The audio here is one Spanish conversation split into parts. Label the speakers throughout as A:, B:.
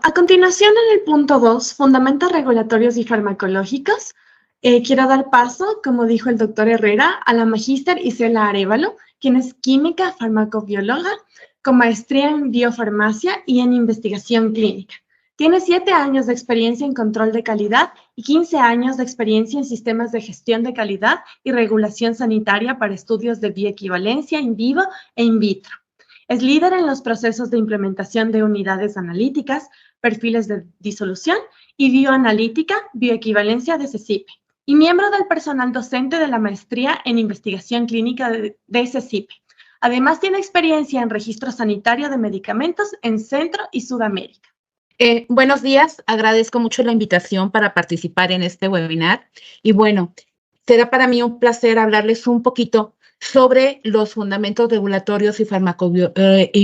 A: A continuación, en el punto 2, fundamentos regulatorios y farmacológicos, quiero dar paso, como dijo el doctor Herrera, a la magíster Isela Arévalo, quien es química farmacobióloga con maestría en biofarmacia y en investigación clínica. Tiene 7 años de experiencia en control de calidad y 15 años de experiencia en sistemas de gestión de calidad y regulación sanitaria para estudios de bioequivalencia in vivo e in vitro. Es líder en los procesos de implementación de unidades analíticas, perfiles de disolución y bioanalítica, bioequivalencia de CECIPE, y miembro del personal docente de la maestría en investigación clínica de CECIPE. Además, tiene experiencia en registro sanitario de medicamentos en Centro y Sudamérica.
B: Buenos días, agradezco mucho la invitación para participar en este webinar. Y bueno, será para mí un placer hablarles un poquito sobre los fundamentos regulatorios y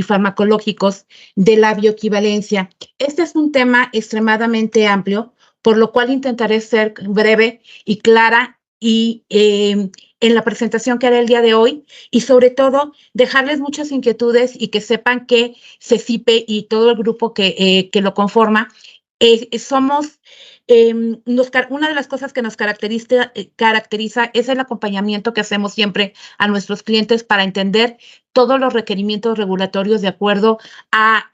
B: farmacológicos de la bioequivalencia. Este es un tema extremadamente amplio, por lo cual intentaré ser breve y clara y en la presentación que haré el día de hoy, y sobre todo dejarles muchas inquietudes y que sepan que CECIPE y todo el grupo que lo conforma somos una de las cosas que nos caracteriza es el acompañamiento que hacemos siempre a nuestros clientes para entender todos los requerimientos regulatorios de acuerdo a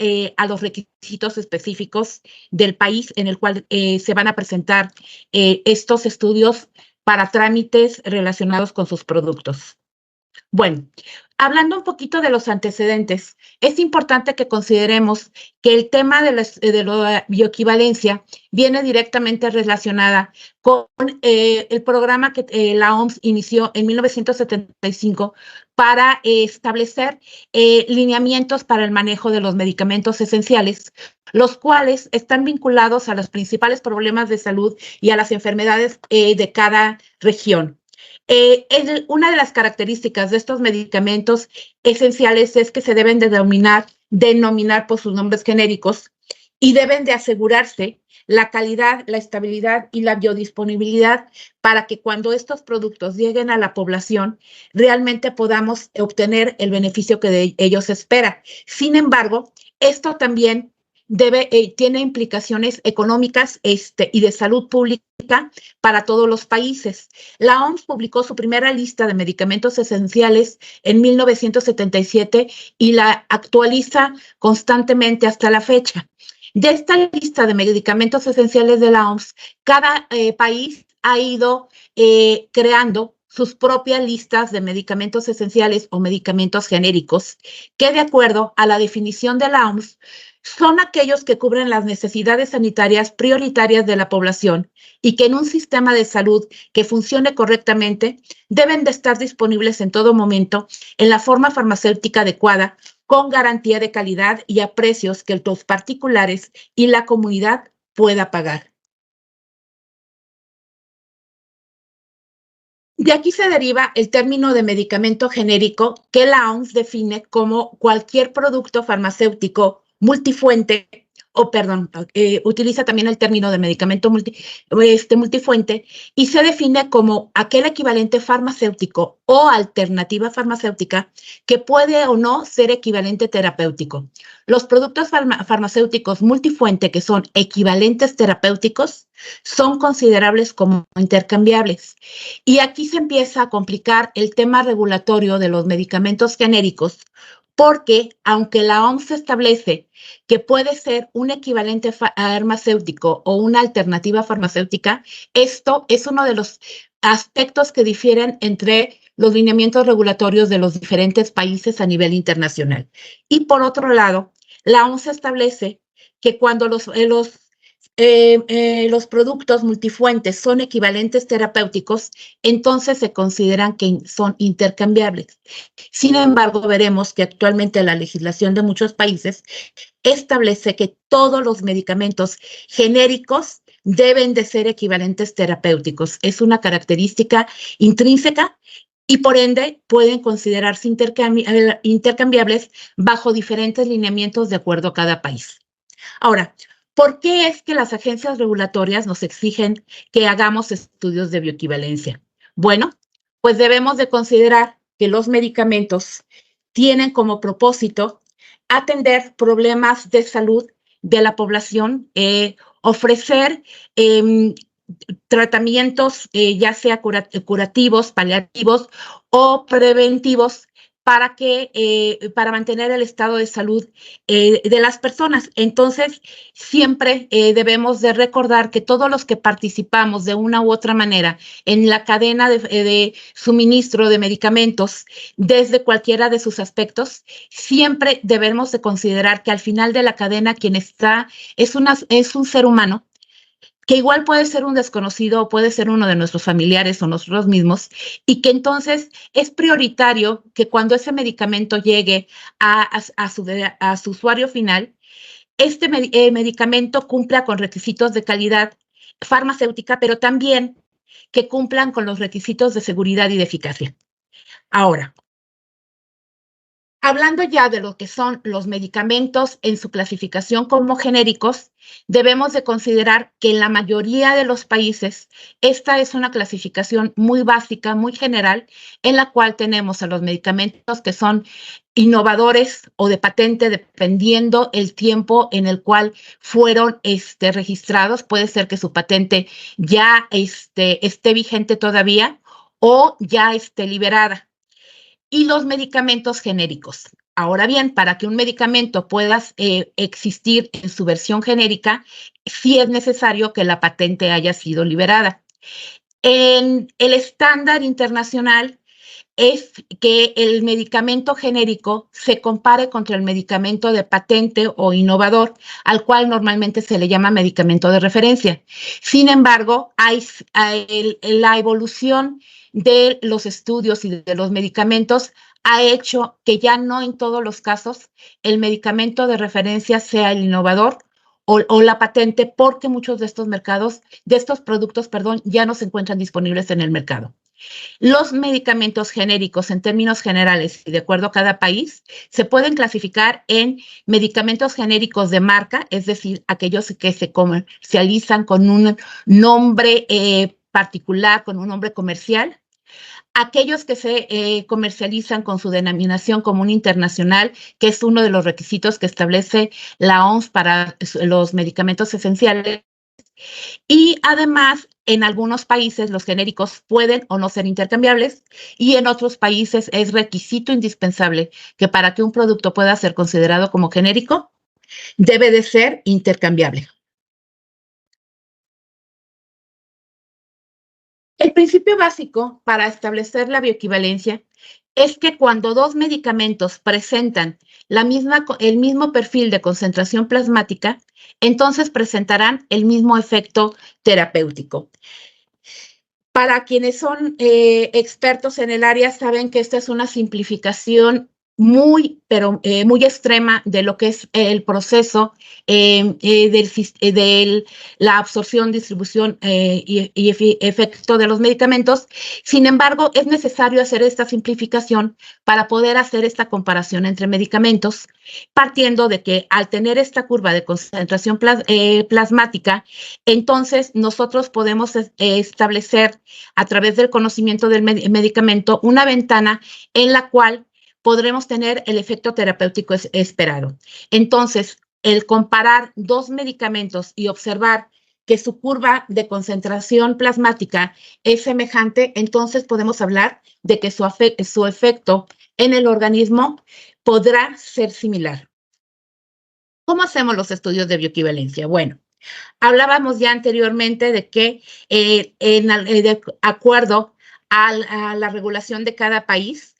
B: los requisitos específicos del país en el cual se van a presentar estos estudios para trámites relacionados con sus productos. Bueno, hablando un poquito de los antecedentes, es importante que consideremos que el tema de la bioequivalencia viene directamente relacionada con el programa que la OMS inició en 1975 para establecer lineamientos para el manejo de los medicamentos esenciales, los cuales están vinculados a los principales problemas de salud y a las enfermedades de cada región. Una de las características de estos medicamentos esenciales es que se deben de denominar por sus nombres genéricos y deben de asegurarse la calidad, la estabilidad y la biodisponibilidad para que cuando estos productos lleguen a la población realmente podamos obtener el beneficio que de ellos espera. Sin embargo, esto también tiene implicaciones económicas y de salud pública para todos los países. La OMS publicó su primera lista de medicamentos esenciales en 1977 y la actualiza constantemente hasta la fecha. De esta lista de medicamentos esenciales de la OMS, cada país ha ido creando sus propias listas de medicamentos esenciales o medicamentos genéricos, que de acuerdo a la definición de la OMS, son aquellos que cubren las necesidades sanitarias prioritarias de la población y que en un sistema de salud que funcione correctamente deben de estar disponibles en todo momento en la forma farmacéutica adecuada, con garantía de calidad y a precios que los particulares y la comunidad pueda pagar. De aquí se deriva el término de medicamento genérico que la OMS define como cualquier producto farmacéutico multifuente, utiliza también el término de medicamento multifuente y se define como aquel equivalente farmacéutico o alternativa farmacéutica que puede o no ser equivalente terapéutico. Los productos farmacéuticos multifuente que son equivalentes terapéuticos son considerables como intercambiables. Y aquí se empieza a complicar el tema regulatorio de los medicamentos genéricos, porque aunque la OMS establece que puede ser un equivalente farmacéutico o una alternativa farmacéutica, esto es uno de los aspectos que difieren entre los lineamientos regulatorios de los diferentes países a nivel internacional. Y por otro lado, la OMS establece que cuando los productos multifuentes son equivalentes terapéuticos, entonces se consideran que son intercambiables. Sin embargo, veremos que actualmente la legislación de muchos países establece que todos los medicamentos genéricos deben de ser equivalentes terapéuticos. Es una característica intrínseca y por ende pueden considerarse intercambiables bajo diferentes lineamientos de acuerdo a cada país. Ahora, ¿por qué es que las agencias regulatorias nos exigen que hagamos estudios de bioequivalencia? Bueno, pues debemos de considerar que los medicamentos tienen como propósito atender problemas de salud de la población, ofrecer tratamientos ya sea curativos, paliativos o preventivos para mantener el estado de salud de las personas. Entonces, siempre debemos de recordar que todos los que participamos de una u otra manera en la cadena de suministro de medicamentos, desde cualquiera de sus aspectos, siempre debemos de considerar que al final de la cadena quien está es un ser humano, que igual puede ser un desconocido o puede ser uno de nuestros familiares o nosotros mismos, y que entonces es prioritario que cuando ese medicamento llegue a su usuario final, este medicamento cumpla con requisitos de calidad farmacéutica, pero también que cumplan con los requisitos de seguridad y de eficacia. Ahora, hablando ya de lo que son los medicamentos en su clasificación como genéricos, debemos de considerar que en la mayoría de los países esta es una clasificación muy básica, muy general, en la cual tenemos a los medicamentos que son innovadores o de patente, dependiendo el tiempo en el cual fueron registrados. Puede ser que su patente ya esté vigente todavía o ya esté liberada. Y los medicamentos genéricos. Ahora bien, para que un medicamento pueda existir en su versión genérica, sí es necesario que la patente haya sido liberada. En el estándar internacional es que el medicamento genérico se compare contra el medicamento de patente o innovador, al cual normalmente se le llama medicamento de referencia. Sin embargo, la evolución de los estudios y de los medicamentos ha hecho que ya no en todos los casos el medicamento de referencia sea el innovador o la patente, porque muchos de estos productos, ya no se encuentran disponibles en el mercado. Los medicamentos genéricos, en términos generales y de acuerdo a cada país, se pueden clasificar en medicamentos genéricos de marca, es decir, aquellos que se comercializan con un nombre particular, con un nombre comercial. Aquellos que se comercializan con su denominación común internacional, que es uno de los requisitos que establece la OMS para los medicamentos esenciales. Y además, en algunos países los genéricos pueden o no ser intercambiables, y en otros países es requisito indispensable que para que un producto pueda ser considerado como genérico, debe de ser intercambiable. El principio básico para establecer la bioequivalencia es que cuando dos medicamentos presentan el mismo perfil de concentración plasmática, entonces presentarán el mismo efecto terapéutico. Para quienes son expertos en el área, saben que esta es una simplificación muy extrema de lo que es el proceso de la absorción, distribución y efecto de los medicamentos. Sin embargo, es necesario hacer esta simplificación para poder hacer esta comparación entre medicamentos, partiendo de que al tener esta curva de concentración plasmática, entonces nosotros podemos establecer a través del conocimiento del medicamento una ventana en la cual podremos tener el efecto terapéutico esperado. Entonces, el comparar dos medicamentos y observar que su curva de concentración plasmática es semejante, entonces podemos hablar de que su efecto en el organismo podrá ser similar. ¿Cómo hacemos los estudios de bioequivalencia? Bueno, hablábamos ya anteriormente de que de acuerdo a la regulación de cada país,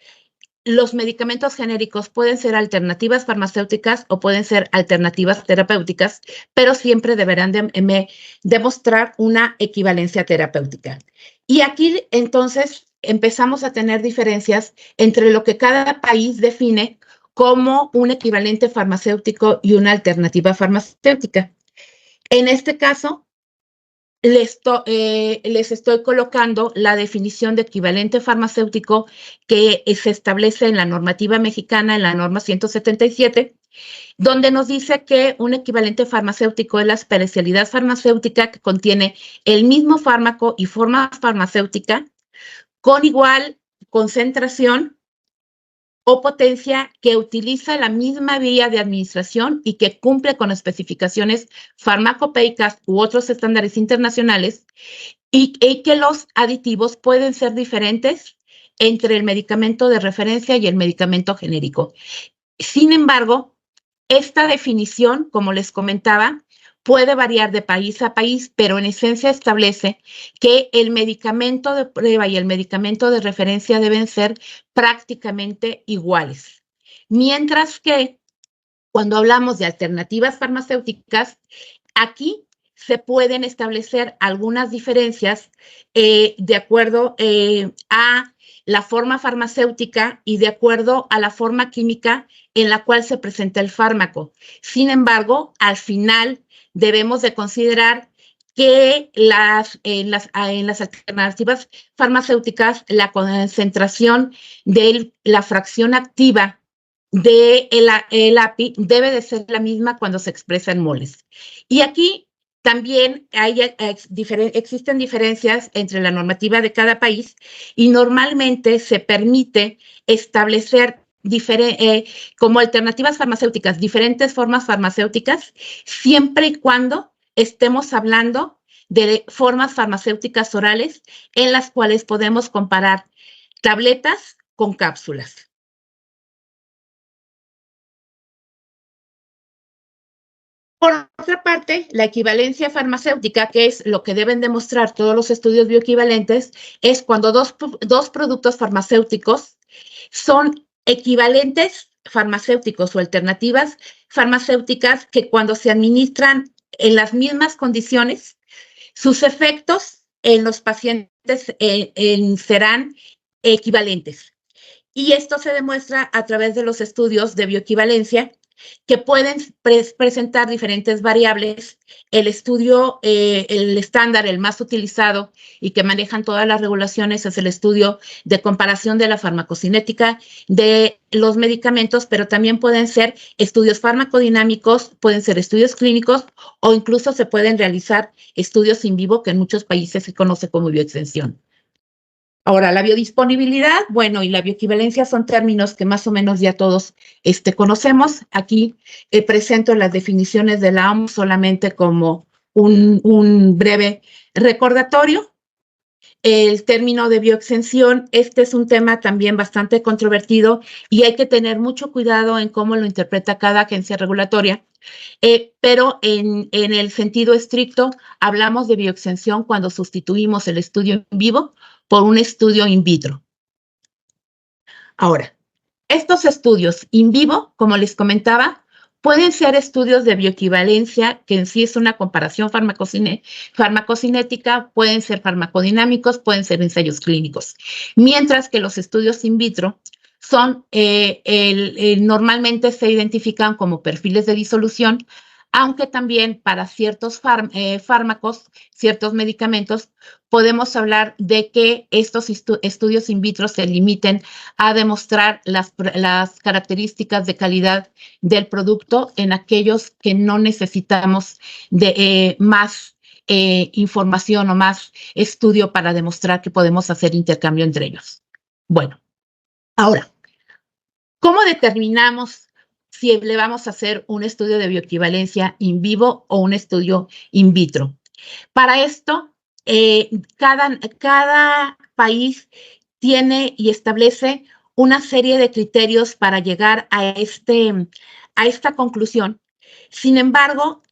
B: los medicamentos genéricos pueden ser alternativas farmacéuticas o pueden ser alternativas terapéuticas, pero siempre deberán demostrar una equivalencia terapéutica. Y aquí entonces empezamos a tener diferencias entre lo que cada país define como un equivalente farmacéutico y una alternativa farmacéutica. En este caso, les estoy colocando la definición de equivalente farmacéutico que se establece en la normativa mexicana, en la norma 177, donde nos dice que un equivalente farmacéutico es la especialidad farmacéutica que contiene el mismo fármaco y forma farmacéutica con igual concentración o potencia que utiliza la misma vía de administración y que cumple con especificaciones farmacopeicas u otros estándares internacionales, y que los aditivos pueden ser diferentes entre el medicamento de referencia y el medicamento genérico. Sin embargo, esta definición, como les comentaba, puede variar de país a país, pero en esencia establece que el medicamento de prueba y el medicamento de referencia deben ser prácticamente iguales. Mientras que cuando hablamos de alternativas farmacéuticas, aquí se pueden establecer algunas diferencias de acuerdo a la forma farmacéutica y de acuerdo a la forma química en la cual se presenta el fármaco. Sin embargo, al final debemos de considerar que en las alternativas farmacéuticas la concentración de la fracción activa del API debe de ser la misma cuando se expresa en moles. Y aquí también existen diferencias entre la normativa de cada país y normalmente se permite establecer como alternativas farmacéuticas, diferentes formas farmacéuticas, siempre y cuando estemos hablando de formas farmacéuticas orales en las cuales podemos comparar tabletas con cápsulas. Por otra parte, la equivalencia farmacéutica, que es lo que deben demostrar todos los estudios bioequivalentes, es cuando dos productos farmacéuticos son equivalentes farmacéuticos o alternativas farmacéuticas que cuando se administran en las mismas condiciones, sus efectos en los pacientes serán equivalentes. Y esto se demuestra a través de los estudios de bioequivalencia que pueden presentar diferentes variables. El estudio, el estándar, el más utilizado y que manejan todas las regulaciones es el estudio de comparación de la farmacocinética de los medicamentos, pero también pueden ser estudios farmacodinámicos, pueden ser estudios clínicos o incluso se pueden realizar estudios in vivo que en muchos países se conoce como bioextensión. Ahora, la biodisponibilidad, bueno, y la bioequivalencia son términos que más o menos ya todos conocemos. Aquí presento las definiciones de la OMS solamente como un breve recordatorio. El término de bioextensión, este es un tema también bastante controvertido y hay que tener mucho cuidado en cómo lo interpreta cada agencia regulatoria. Pero en el sentido estricto, hablamos de bioextensión cuando sustituimos el estudio en vivo por un estudio in vitro. Ahora, estos estudios in vivo, como les comentaba, pueden ser estudios de bioequivalencia, que en sí es una comparación farmacocinética, pueden ser farmacodinámicos, pueden ser ensayos clínicos, mientras que los estudios in vitro son, normalmente se identifican como perfiles de disolución, aunque también para ciertos fármacos, ciertos medicamentos, podemos hablar de que estos estudios in vitro se limiten a demostrar las características de calidad del producto en aquellos que no necesitamos de más información o más estudio para demostrar que podemos hacer intercambio entre ellos. Bueno, ahora, ¿cómo determinamos si le vamos a hacer un estudio de bioequivalencia in vivo o un estudio in vitro? Para esto, cada país tiene y establece una serie de criterios para llegar a esta conclusión. Sin embargo,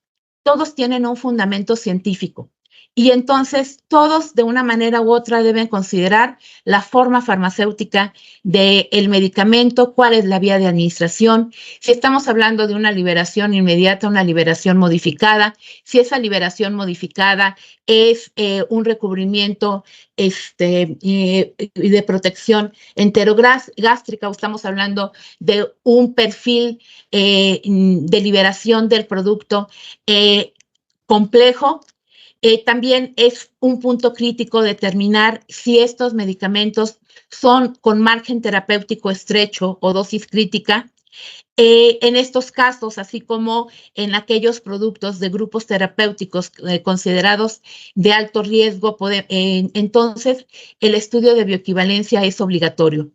B: todos tienen un fundamento científico. Y entonces todos de una manera u otra deben considerar la forma farmacéutica del medicamento, cuál es la vía de administración, si estamos hablando de una liberación inmediata, una liberación modificada, si esa liberación modificada es un recubrimiento de protección enterogástrica o estamos hablando de un perfil de liberación del producto complejo. También es un punto crítico determinar si estos medicamentos son con margen terapéutico estrecho o dosis crítica. En estos casos, así como en aquellos productos de grupos terapéuticos considerados de alto riesgo, entonces el estudio de bioequivalencia es obligatorio.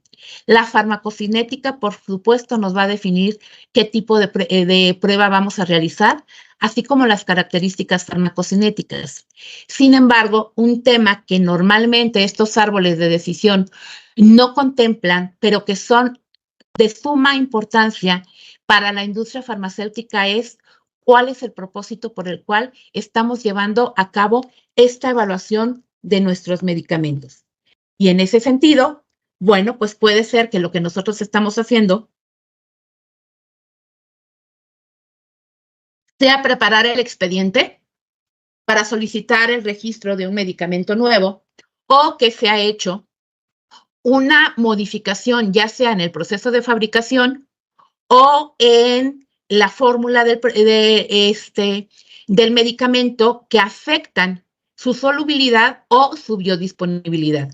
B: La farmacocinética, por supuesto, nos va a definir qué tipo de prueba vamos a realizar, así como las características farmacocinéticas. Sin embargo, un tema que normalmente estos árboles de decisión no contemplan, pero que son de suma importancia para la industria farmacéutica es cuál es el propósito por el cual estamos llevando a cabo esta evaluación de nuestros medicamentos. Y en ese sentido, bueno, pues puede ser que lo que nosotros estamos haciendo sea preparar el expediente para solicitar el registro de un medicamento nuevo o que se ha hecho una modificación, ya sea en el proceso de fabricación o en la fórmula del medicamento que afectan su solubilidad o su biodisponibilidad.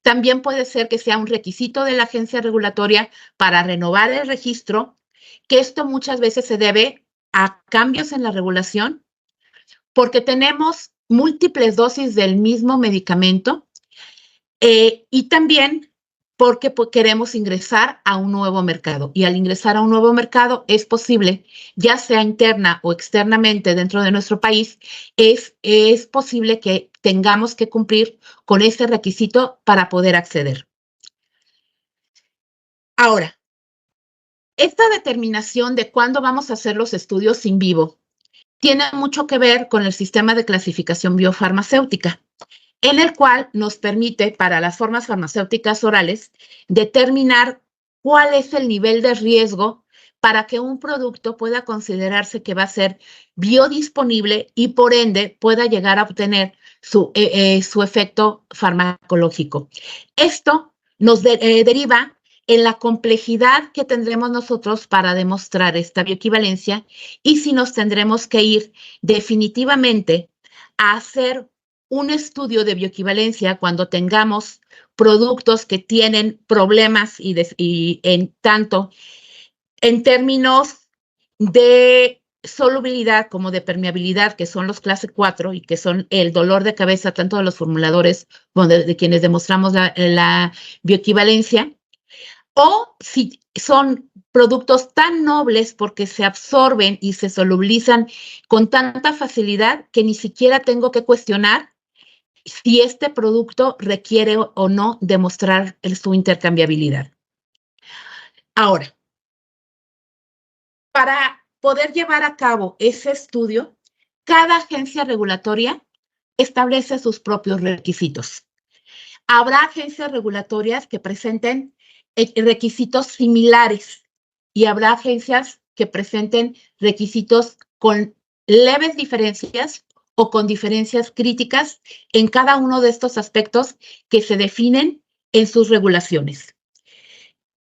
B: También puede ser que sea un requisito de la agencia regulatoria para renovar el registro, que esto muchas veces se debe a cambios en la regulación, porque tenemos múltiples dosis del mismo medicamento y también porque queremos ingresar a un nuevo mercado. Y al ingresar a un nuevo mercado es posible, ya sea interna o externamente dentro de nuestro país, es posible que tengamos que cumplir con ese requisito para poder acceder. Ahora, esta determinación de cuándo vamos a hacer los estudios in vivo tiene mucho que ver con el sistema de clasificación biofarmacéutica, en el cual nos permite para las formas farmacéuticas orales determinar cuál es el nivel de riesgo para que un producto pueda considerarse que va a ser biodisponible y por ende pueda llegar a obtener su efecto farmacológico. Esto nos deriva en la complejidad que tendremos nosotros para demostrar esta bioequivalencia y si nos tendremos que ir definitivamente a hacer un estudio de bioequivalencia cuando tengamos productos que tienen problemas y en tanto en términos de solubilidad como de permeabilidad, que son los clase 4 y que son el dolor de cabeza tanto de los formuladores como de quienes demostramos la bioequivalencia, o si son productos tan nobles porque se absorben y se solubilizan con tanta facilidad que ni siquiera tengo que cuestionar si este producto requiere o no demostrar su intercambiabilidad. Ahora, para poder llevar a cabo ese estudio, cada agencia regulatoria establece sus propios requisitos. Habrá agencias regulatorias que presenten requisitos similares y habrá agencias que presenten requisitos con leves diferencias o con diferencias críticas en cada uno de estos aspectos que se definen en sus regulaciones.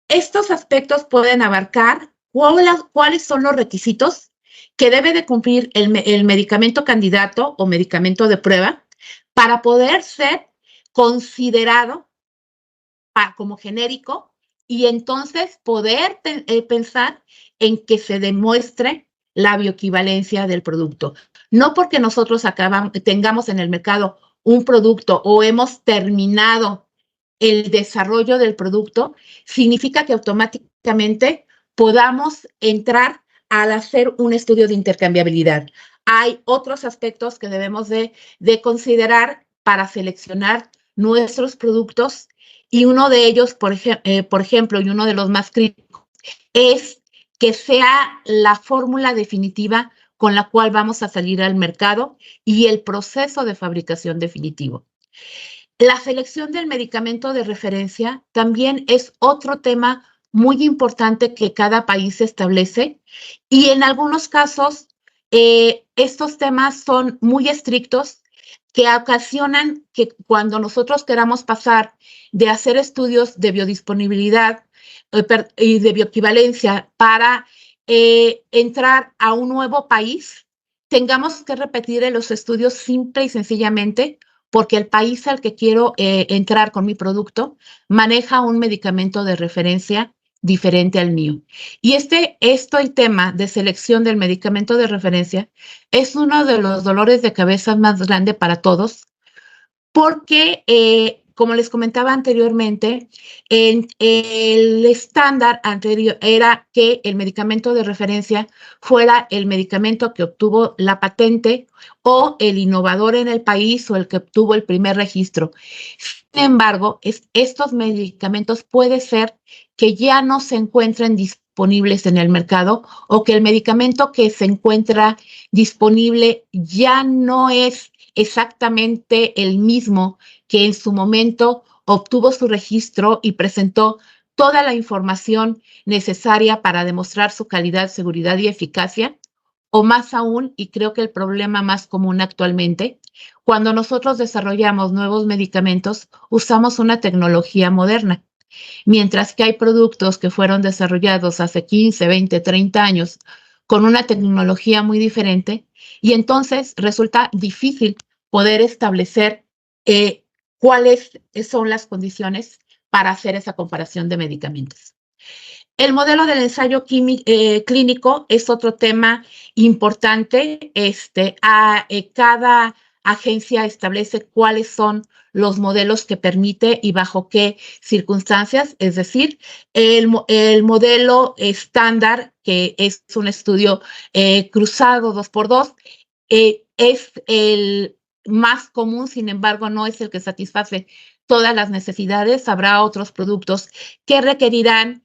B: Estos aspectos pueden abarcar cuáles son los requisitos que debe de cumplir el medicamento candidato o medicamento de prueba para poder ser considerado como genérico y entonces poder pensar en que se demuestre la bioequivalencia del producto. No porque nosotros tengamos en el mercado un producto o hemos terminado el desarrollo del producto, significa que automáticamente podamos entrar al hacer un estudio de intercambiabilidad. Hay otros aspectos que debemos de considerar para seleccionar nuestros productos y uno de ellos, por ejemplo, y uno de los más críticos, es que sea la fórmula definitiva con la cual vamos a salir al mercado y el proceso de fabricación definitivo. La selección del medicamento de referencia también es otro tema muy importante que cada país establece y en algunos casos estos temas son muy estrictos que ocasionan que cuando nosotros queramos pasar de hacer estudios de biodisponibilidad y de bioequivalencia para entrar a un nuevo país, tengamos que repetir los estudios simple y sencillamente porque el país al que quiero entrar con mi producto maneja un medicamento de referencia diferente al mío. Y el tema de selección del medicamento de referencia es uno de los dolores de cabeza más grandes para todos, porque como les comentaba anteriormente, el estándar anterior era que el medicamento de referencia fuera el medicamento que obtuvo la patente o el innovador en el país o el que obtuvo el primer registro. Sin embargo, estos medicamentos puede ser que ya no se encuentren disponibles en el mercado o que el medicamento que se encuentra disponible ya no es exactamente el mismo que en su momento obtuvo su registro y presentó toda la información necesaria para demostrar su calidad, seguridad y eficacia, o más aún, y creo que el problema más común actualmente, cuando nosotros desarrollamos nuevos medicamentos, usamos una tecnología moderna, mientras que hay productos que fueron desarrollados hace 15, 20, 30 años con una tecnología muy diferente, y entonces resulta difícil poder establecer cuáles son las condiciones para hacer esa comparación de medicamentos. El modelo del ensayo clínico es otro tema importante. Cada agencia establece cuáles son los modelos que permite y bajo qué circunstancias. Es decir, el modelo estándar, que es un estudio cruzado 2x2, es el más común, sin embargo, no es el que satisface todas las necesidades. Habrá otros productos que requerirán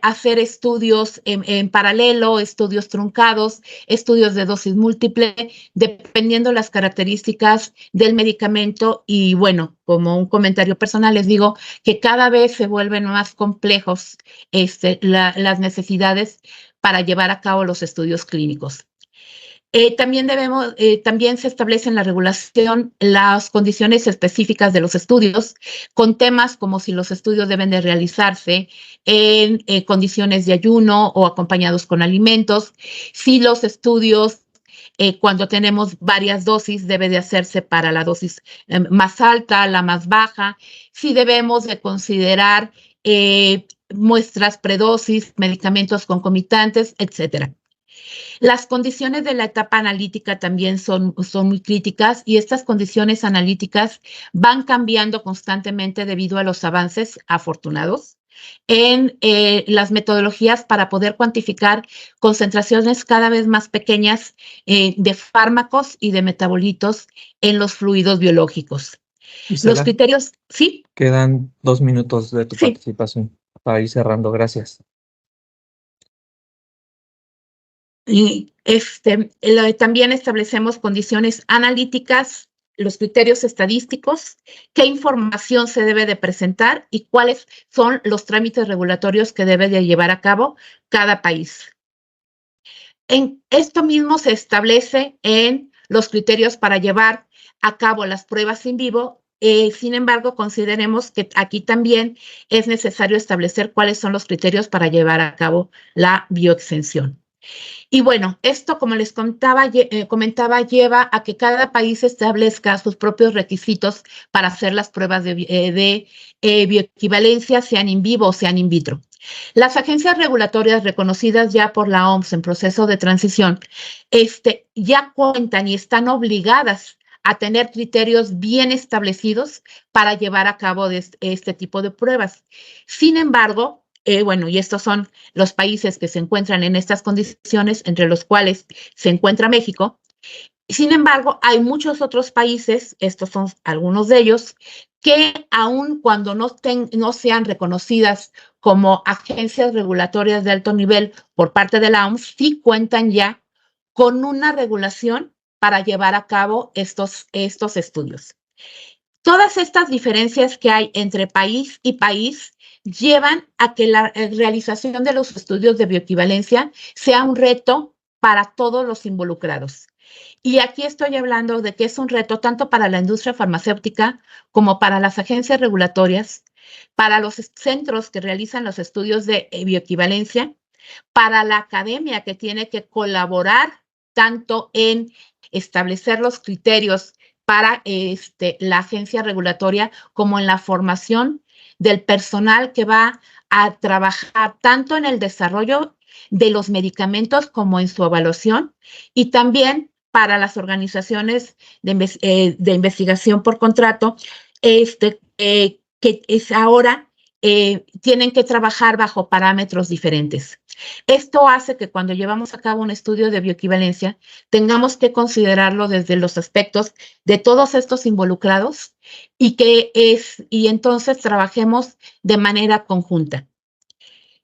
B: hacer estudios en paralelo, estudios truncados, estudios de dosis múltiple, dependiendo las características del medicamento. Y bueno, como un comentario personal, les digo que cada vez se vuelven más complejos las necesidades para llevar a cabo los estudios clínicos. También se establece en la regulación las condiciones específicas de los estudios, con temas como si los estudios deben de realizarse en condiciones de ayuno o acompañados con alimentos, si los estudios cuando tenemos varias dosis, debe de hacerse para la dosis más alta, la más baja, si debemos de considerar muestras predosis, medicamentos concomitantes, etcétera. Las condiciones de la etapa analítica también son muy críticas, y estas condiciones analíticas van cambiando constantemente debido a los avances afortunados en las metodologías para poder cuantificar concentraciones cada vez más pequeñas de fármacos y de metabolitos en los fluidos biológicos.
C: Isela,
B: Los criterios, ¿sí?
C: quedan 2 minutos de tu
B: Sí.
C: participación para ir cerrando. Gracias.
B: Y también establecemos condiciones analíticas, los criterios estadísticos, qué información se debe de presentar y cuáles son los trámites regulatorios que debe de llevar a cabo cada país. En esto mismo se establece en los criterios para llevar a cabo las pruebas en vivo. Sin embargo, consideremos que aquí también es necesario establecer cuáles son los criterios para llevar a cabo la bioexención. Y bueno, esto, como les comentaba, lleva a que cada país establezca sus propios requisitos para hacer las pruebas de bioequivalencia, sean in vivo o sean in vitro. Las agencias regulatorias reconocidas ya por la OMS en proceso de transición, ya cuentan y están obligadas a tener criterios bien establecidos para llevar a cabo este tipo de pruebas. Sin embargo, y estos son los países que se encuentran en estas condiciones, entre los cuales se encuentra México. Sin embargo, hay muchos otros países, estos son algunos de ellos, que aun cuando no sean reconocidas como agencias regulatorias de alto nivel por parte de la OMS, sí cuentan ya con una regulación para llevar a cabo estos estudios. Todas estas diferencias que hay entre país y país llevan a que la realización de los estudios de bioequivalencia sea un reto para todos los involucrados. Y aquí estoy hablando de que es un reto tanto para la industria farmacéutica como para las agencias regulatorias, para los centros que realizan los estudios de bioequivalencia, para la academia que tiene que colaborar tanto en establecer los criterios para la agencia regulatoria como en la formación del personal que va a trabajar tanto en el desarrollo de los medicamentos como en su evaluación, y también para las organizaciones de investigación por contrato, que es ahora tienen que trabajar bajo parámetros diferentes. Esto hace que cuando llevamos a cabo un estudio de bioequivalencia tengamos que considerarlo desde los aspectos de todos estos involucrados y entonces trabajemos de manera conjunta.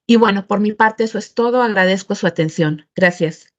B: Y bueno, por mi parte eso es todo. Agradezco su atención. Gracias.